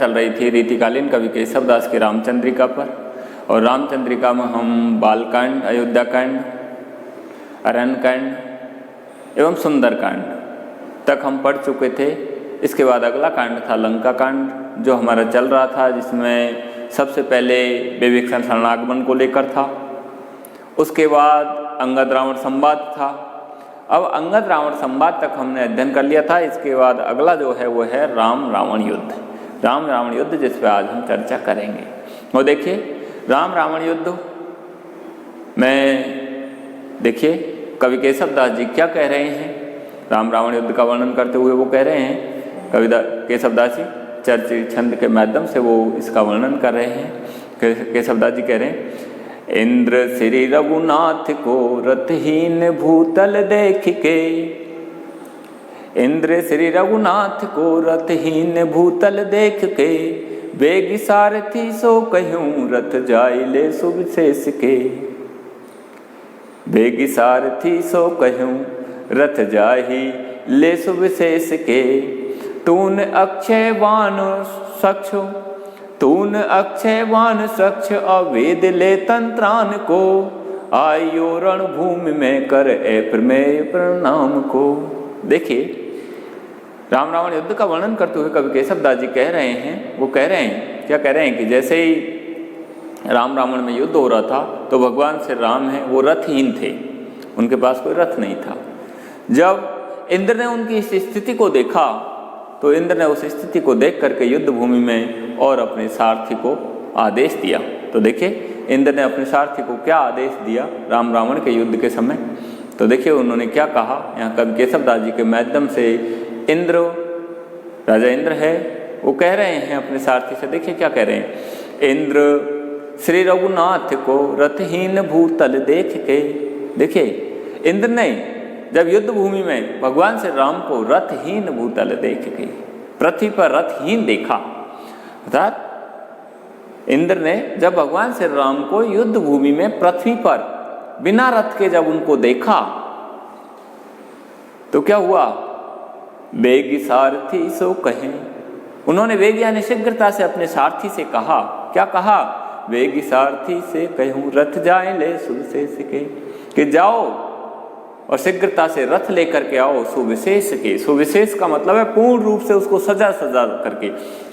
चल रही थी रीतिकालीन कवि केशवदास की रामचंद्रिका पर। और रामचंद्रिका में हम बालकांड, अयोध्याकांड, अरण्यकांड एवं सुंदरकांड तक हम पढ़ चुके थे। इसके बाद अगला कांड था लंका कांड, जो हमारा चल रहा था, जिसमें सबसे पहले विभीषण शरणागमन को लेकर था। उसके बाद अंगद रावण संवाद था। अब अंगद रावण संवाद तक हमने अध्ययन कर लिया था। इसके बाद अगला जो है वो है राम रावण युद्ध। राम रावण युद्ध जिस पर आज हम चर्चा करेंगे। वो देखिए राम रावण युद्ध में देखिए कवि केशवदास जी क्या कह रहे हैं। राम रावण युद्ध का वर्णन करते हुए वो कह रहे हैं, कवि केशवदास जी चर्चित छंद के माध्यम से वो इसका वर्णन कर रहे हैं। केशवदास जी कह रहे हैं, इंद्र श्री रघुनाथ को रथहीन भूतल देख के, इंद्र श्री रघुनाथ को रथहीन भूतल देख के, बेग सारथी सो कहूँ रथ जाय ले सुविशेष के, बेग सारथी सो कहूँ रथ जाहि ले सुविशेष के, तून अक्षय वान सक्ष, तून अक्षय वान सक्ष अवेद ले तंत्रान को, आयो रणभूमि में कर ए प्रमेय प्रणाम को। देखिए राम रावण युद्ध का वर्णन करते हुए कवि केशवदास जी कह रहे हैं, वो कह रहे हैं, क्या कह रहे हैं कि जैसे ही राम रावण में युद्ध हो रहा था तो भगवान श्री राम हैं वो रथहीन थे, उनके पास कोई रथ नहीं था। जब इंद्र ने उनकी इस स्थिति को देखा तो इंद्र ने उस स्थिति को देख करके युद्ध भूमि में और अपने सारथी को आदेश दिया। तो देखिए इंद्र ने अपने सारथी को क्या आदेश दिया राम रावण के युद्ध के समय। तो देखिए उन्होंने क्या कहा। यहाँ कवि केशवदास जी के माध्यम से इंद्र, राजा इंद्र है, वो कह रहे हैं अपने सारथी से, देखिए क्या कह रहे हैं, इंद्र श्री रघुनाथ को रथहीन भूतल देख के। देखिए इंद्र ने जब युद्ध भूमि में भगवान श्री राम को रथहीन भूतल देख के, पृथ्वी पर रथहीन देखा, अर्थात इंद्र ने जब भगवान श्री राम को युद्ध भूमि में पृथ्वी पर बिना रथ के जब उनको देखा तो क्या हुआ, वेग सारथी सो कहें, उन्होंने वेग यानी शीघ्रता से अपने सारथी से कहा। क्या कहा, वेग सारथी से कहूँ रथ जाए ले सुविशेष के, कि जाओ और शीघ्रता से रथ लेकर के आओ सुविशेष के। सुविशेष का मतलब है पूर्ण रूप से उसको सजा करके,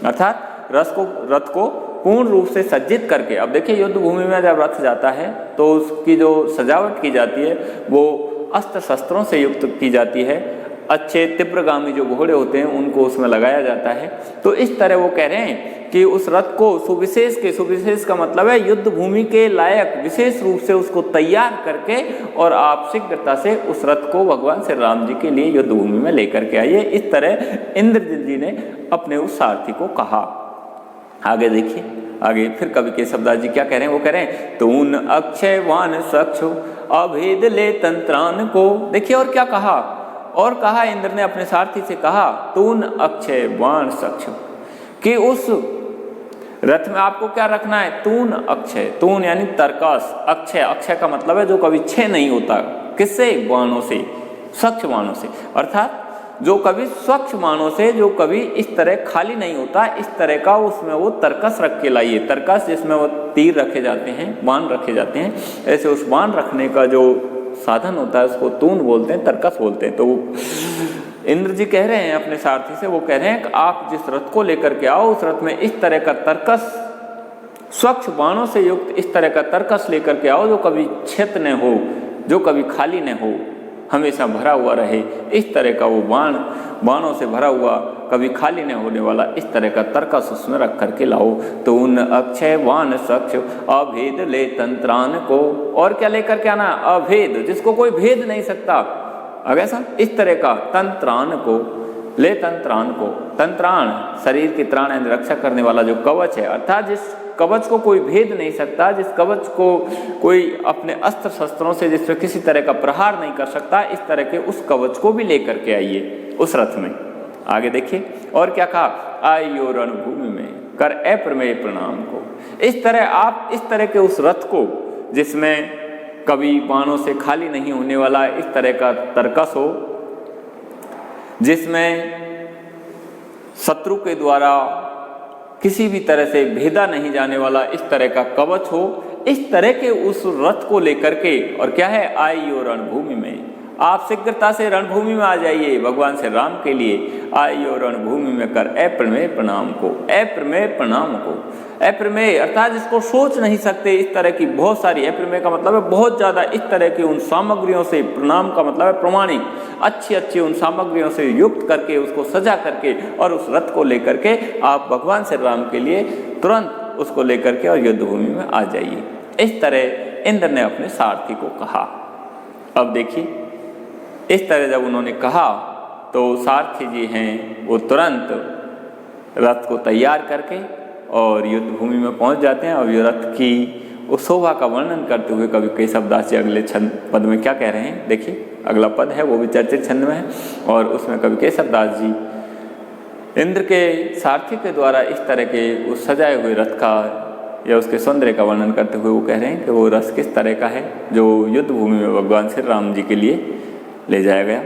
अर्थात रथ को पूर्ण रूप से सज्जित करके। अब देखिए युद्ध भूमि में जब रथ जाता है तो उसकी जो सजावट की जाती है वो अस्त्र शस्त्रों से युक्त की जाती है। अच्छे तीव्रगामी जो घोड़े होते हैं उनको उसमें लगाया जाता है। तो इस तरह वो कह रहे हैं कि उस रथ को सुविशेष के, सुविशेष का मतलब है युद्ध भूमि के लायक विशेष रूप से उसको तैयार करके और आप शीघ्रता से उस रथ को भगवान श्री राम जी के लिए युद्ध भूमि में लेकर के आइए। इस तरह इंद्रजित जी ने अपने उस सारथी को कहा। आगे देखिए, आगे फिर कवि केशवदास जी क्या कह रहे हैं, वो कह रहे हैं, तून अक्षय वान सक्ष अभेद ले तंत्रान को। देखिए और क्या कहा, और कहा इंद्र ने अपने सारथी से कहा, तून अक्षय वान सक्ष, कि उस रथ में आपको क्या रखना है, तून अक्षय, तून यानी तरकस, अक्षय, अक्षय का मतलब है जो कभी क्षय नहीं होता, किससे, बाणों से, स्वच्छ बाणों से, अर्थात जो कभी स्वच्छ बाणों से, जो कभी इस तरह खाली नहीं होता, इस तरह का उसमें वो तरकस रख के लाइए। तरकस जिसमें वो तीर रखे जाते हैं, बाण रखे जाते हैं, ऐसे उस बाण रखने का जो साधन होता है उसको तून बोलते हैं, तरकस बोलते हैं। तो इंद्र जी कह रहे हैं अपने सारथी से, वो कह रहे हैं कि आप जिस रथ को लेकर के आओ उस रथ में इस तरह का तरकस, स्वच्छ बाणों से युक्त इस तरह का तरकस लेकर के आओ जो कभी क्षत न हो, जो कभी खाली न हो, हमेशा भरा हुआ रहे। इस तरह का वो बाणों से भरा हुआ, कभी खाली न होने वाला इस तरह का तरकस उसमें रख करके लाओ। तो उन अक्षय वान सक्ष अभेद ले तंत्रान को, और क्या लेकर के आना, अभेद, जिसको कोई भेद नहीं सकता, अगैसा इस तरह का तंत्रान को ले, तंत्रान को, तंत्राण शरीर की त्राण यानी रक्षा करने वाला जो कवच है, अर्थात जिस कवच को कोई भेद नहीं सकता, जिस कवच को कोई अपने अस्त्र शस्त्रों से जिस पर किसी तरह का प्रहार नहीं कर सकता, इस तरह के उस कवच को भी लेकर के आइए उस रथ में। आगे देखिए और क्या कहा, आइयो रणभूमि में कर अप्रमेय प्रणाम को। इस तरह आप इस तरह के उस रथ को जिसमें कभी बाणों से खाली नहीं होने वाला इस तरह का तरकस हो, जिसमें शत्रु के द्वारा किसी भी तरह से भेदा नहीं जाने वाला इस तरह का कवच हो, इस तरह के उस रथ को लेकर के, और क्या है, आइयो रणभूमि में, आप शीघ्रता से रणभूमि में आ जाइए भगवान श्री राम के लिए। आइयो रणभूमि में कर अप्रमेय प्रणाम को, अप्रमेय प्रणाम को, अप्रमेय अर्थात जिसको सोच नहीं सकते, इस तरह की बहुत सारी, अप्रमेय का मतलब है बहुत ज़्यादा, इस तरह की उन सामग्रियों से, प्रणाम का मतलब है प्रमाणिक, अच्छी अच्छी उन सामग्रियों से युक्त करके, उसको सजा करके और उस रथ को लेकर के आप भगवान श्री राम के लिए तुरंत उसको लेकर के और युद्ध भूमि में आ जाइए। इस तरह इंद्र ने अपने सारथी को कहा। अब देखिए, इस तरह जब उन्होंने कहा तो सारथी जी हैं वो तुरंत रथ को तैयार करके और युद्ध भूमि में पहुंच जाते हैं। और ये रथ की उस शोभा का वर्णन करते हुए कवि केशवदास जी अगले छंद पद में क्या कह रहे हैं, देखिए अगला पद है वो भी चर्चित छंद में है, और उसमें कवि केशवदास जी इंद्र के सारथी के द्वारा इस तरह के उस सजाए हुए रथ का या उसके सौंदर्य का वर्णन करते हुए वो कह रहे हैं कि वो रथ किस तरह का है जो युद्ध भूमि में भगवान श्री राम जी के लिए ले जाया गया।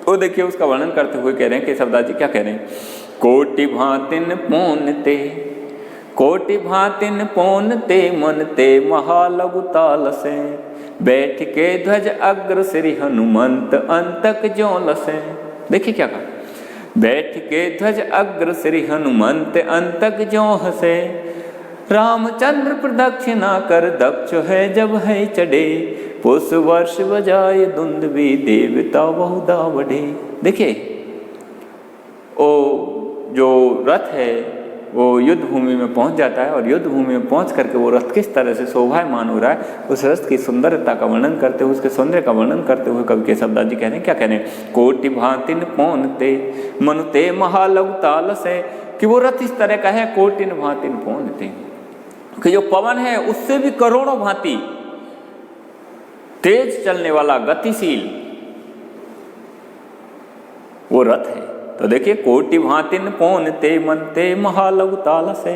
तो देखिए उसका वर्णन करते हुए कह रहे हैं केशवदास जी क्या कह रहे हैं, कोटि भातिन पोनते, कोटि भातिन पोनते मनते महालघुताल से, बैठ के ध्वज अग्र श्री हनुमंत अंतक ज्यों लसे। देखिए क्या कहा, बैठ के ध्वज अग्र श्री हनुमंत अंतक ज्यों हसे, रामचंद्र प्रदक्षिणा कर दक्ष है जब है चढ़े, पुष वर्ष बजाए दुंदुभी देवता बहुधा बढ़े। देखिए वो जो रथ है वो युद्ध भूमि में पहुंच जाता है, और युद्ध भूमि में पहुंच करके वो रथ किस तरह से शोभायमान हो रहा है, उस रथ की सुंदरता का वर्णन करते हुए, उसके सौंदर्य का वर्णन करते हुए कवि केशवदास जी कह रहे हैं क्या कह रहे हैं, कोटि भांतिन पौनते मनुते महालघुताल से, कि वो रथ इस तरह का है, कोटिन भांतिन पौनते, कि जो पवन है उससे भी करोड़ों भांति तेज चलने वाला गतिशील वो रथ है। तो देखिए कोटि भांतिन पौनते मनते महालघुताल से,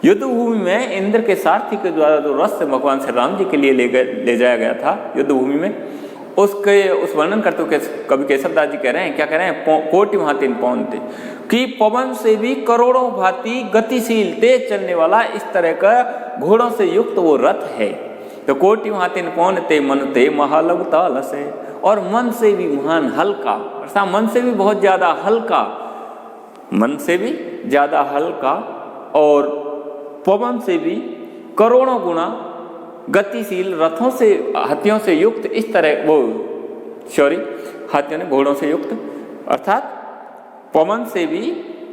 युद्ध भूमि में इंद्र के सारथी के द्वारा जो रथ से भगवान श्री राम जी के लिए ले जाया गया था युद्ध भूमि में, उसके उस वर्णन करते हुए कवि केशवदास जी कह रहे हैं क्या कह रहे हैं, कोटि भांतिन पौनते, कि पवन से भी करोड़ों भांति गतिशील तेज चलने वाला इस तरह का घोड़ों से युक्त वो रथ है। तो कोटि भांतिन पौनते मनते महालघुताल से, और मन से भी महान हल्का, अर्थात मन से भी बहुत ज्यादा हल्का, मन से भी ज्यादा हल्का और पवन से भी करोड़ों गुना गतिशील रथों से, हाथियों से युक्त इस तरह वो हाथियों ने घोड़ों से युक्त, अर्थात पवन से भी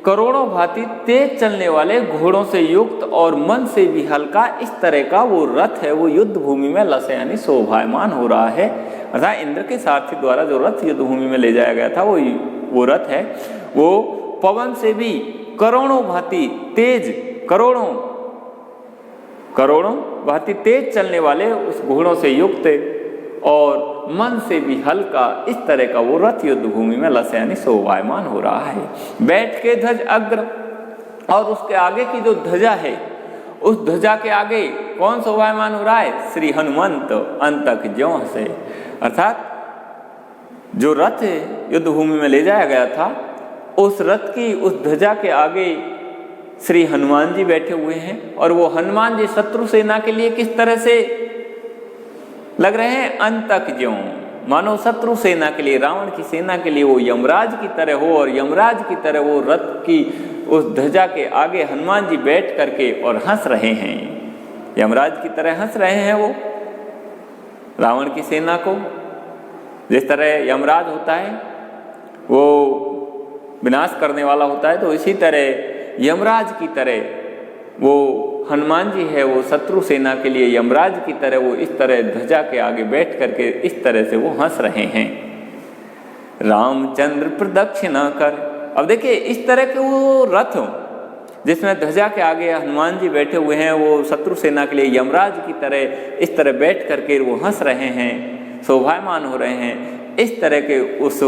करोड़ों भांति तेज चलने वाले घोड़ों से युक्त और मन से भी हल्का इस तरह का वो रथ है, वो युद्ध भूमि में लसे यानी शोभायमान हो रहा है। अर्थात इंद्र के सारथी द्वारा जो रथ युद्ध भूमि में ले जाया गया था वो रथ है, वो पवन से भी करोड़ों भांति तेज, करोड़ों भांति तेज चलने वाले उस घोड़ों से युक्त और मन से भी हल्का इस तरह का वो रथ युद्ध भूमि में लसे यानी शोभायमान हो रहा है। बैठ के ध्वज अग्र, और उसके आगे की जो ध्वजा है उस ध्वजा के आगे कौन शोभायमान हो रहा है, श्री हनुमंत अंतक ज्यों हसे, अर्थात जो रथ युद्ध भूमि में ले जाया गया था उस रथ की उस ध्वजा के आगे श्री हनुमान जी बैठे हुए हैं, और वो हनुमान जी शत्रु सेना के लिए किस तरह से लग रहे हैं, अंतक ज्यों, मानो शत्रु सेना के लिए, रावण की सेना के लिए वो यमराज की तरह हो, और यमराज की तरह वो रथ की उस ध्वजा के आगे हनुमान जी बैठ करके और हंस रहे हैं, यमराज की तरह हंस रहे हैं वो रावण की सेना को। जिस तरह यमराज होता है वो विनाश करने वाला होता है, तो इसी तरह यमराज की तरह वो हनुमान जी है, वो शत्रु सेना के लिए यमराज की तरह वो इस तरह ध्वजा के आगे बैठ करके इस तरह से वो हंस रहे हैं। रामचंद्र प्रदक्षिणा कर, अब देखिए इस तरह के वो रथ जिसमें ध्वजा के आगे हनुमान जी बैठे हुए हैं, वो शत्रु सेना के लिए यमराज की तरह इस तरह बैठ करके वो हंस रहे हैं, शोभायमान हो रहे हैं। इस तरह के उस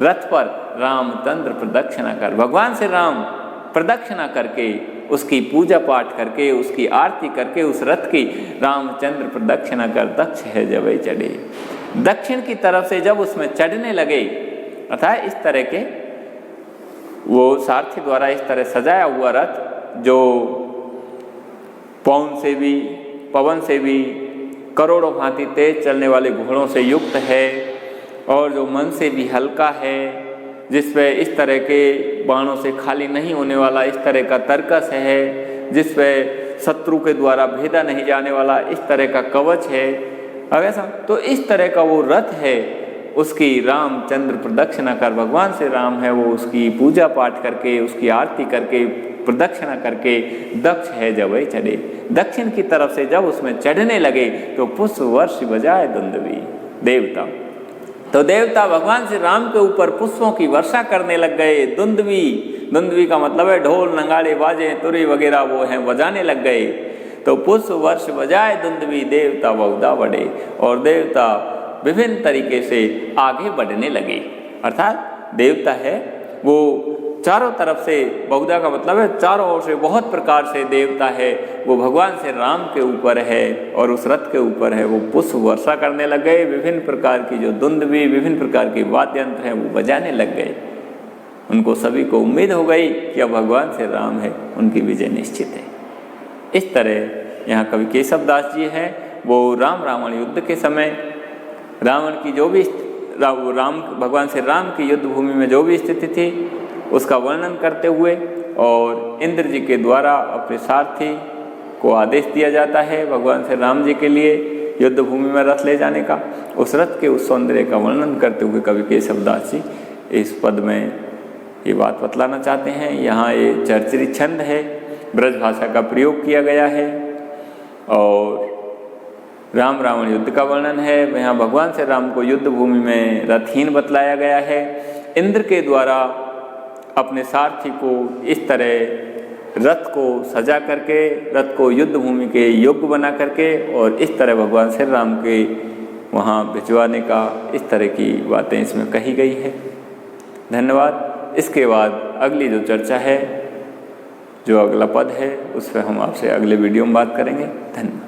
रथ पर रामचंद्र प्रदक्षिणा कर, भगवान श्री राम प्रदक्षिणा करके उसकी पूजा पाठ करके उसकी आरती करके उस रथ की रामचंद्र प्रदक्षिणा कर दक्ष है जब चढ़े, दक्षिण की तरफ से जब उसमें चढ़ने लगे, अर्थात इस तरह के वो सारथी द्वारा इस तरह सजाया हुआ रथ जो पवन से भी करोड़ों भांति तेज चलने वाले घोड़ों से युक्त है और जो मन से भी हल्का है, जिस पे इस तरह के बाणों से खाली नहीं होने वाला इस तरह का तर्कस है, जिस पे शत्रु के द्वारा भेदा नहीं जाने वाला इस तरह का कवच है। अब ऐसा तो इस तरह का वो रथ है, उसकी रामचंद्र प्रदक्षिणा कर, भगवान से राम है वो उसकी पूजा पाठ करके उसकी आरती करके प्रदक्षिणा करके दक्ष है जब वही चढ़े, दक्षिण की तरफ से जब उसमें चढ़ने लगे तो पुष्प वर्ष बजाए दुंदुभी देवता। तो देवता भगवान श्री राम के ऊपर पुष्पों की वर्षा करने लग गए। दुंदुभी का मतलब है ढोल नगाड़े बाजे तुरी वगैरह वो हैं बजाने लग गए। तो पुष्प वर्ष बजाए दुंदुभी देवता बहुधा बढ़े, और देवता विभिन्न तरीके से आगे बढ़ने लगे। अर्थात देवता है वो चारों तरफ से, बहुधा का मतलब है चारों ओर से, बहुत प्रकार से देवता है वो भगवान से राम के ऊपर है और उस रथ के ऊपर है वो पुष्प वर्षा करने लग गए। विभिन्न प्रकार की जो दुंदुभी विभिन्न प्रकार के वाद्य यंत्र हैं वो बजाने लग गए। उनको सभी को उम्मीद हो गई कि अब भगवान से राम है, उनकी विजय निश्चित है। इस तरह यहाँ कवि केशव दास जी हैं वो राम रावण युद्ध के समय रावण की जो भी भगवान से राम की युद्ध भूमि में जो भी स्थिति थी उसका वर्णन करते हुए, और इंद्र जी के द्वारा अपने सारथी को आदेश दिया जाता है भगवान से राम जी के लिए युद्ध भूमि में रथ ले जाने का, उस रथ के उस सौंदर्य का वर्णन करते हुए कवि केशव दास जी इस पद में ये बात बतलाना चाहते हैं। यहाँ ये चर्चित छंद है, ब्रज भाषा का प्रयोग किया गया है और राम रावण युद्ध का वर्णन है। यहाँ भगवान से राम को युद्ध भूमि में रथहीन बतलाया गया है। इंद्र के द्वारा अपने सारथी को इस तरह रथ को सजा करके, रथ को युद्ध भूमि के योग्य बना करके और इस तरह भगवान श्री राम के वहाँ भिजवाने का, इस तरह की बातें इसमें कही गई है। धन्यवाद। इसके बाद अगली जो चर्चा है, जो अगला पद है, उस पर हम आपसे अगले वीडियो में बात करेंगे। धन्यवाद।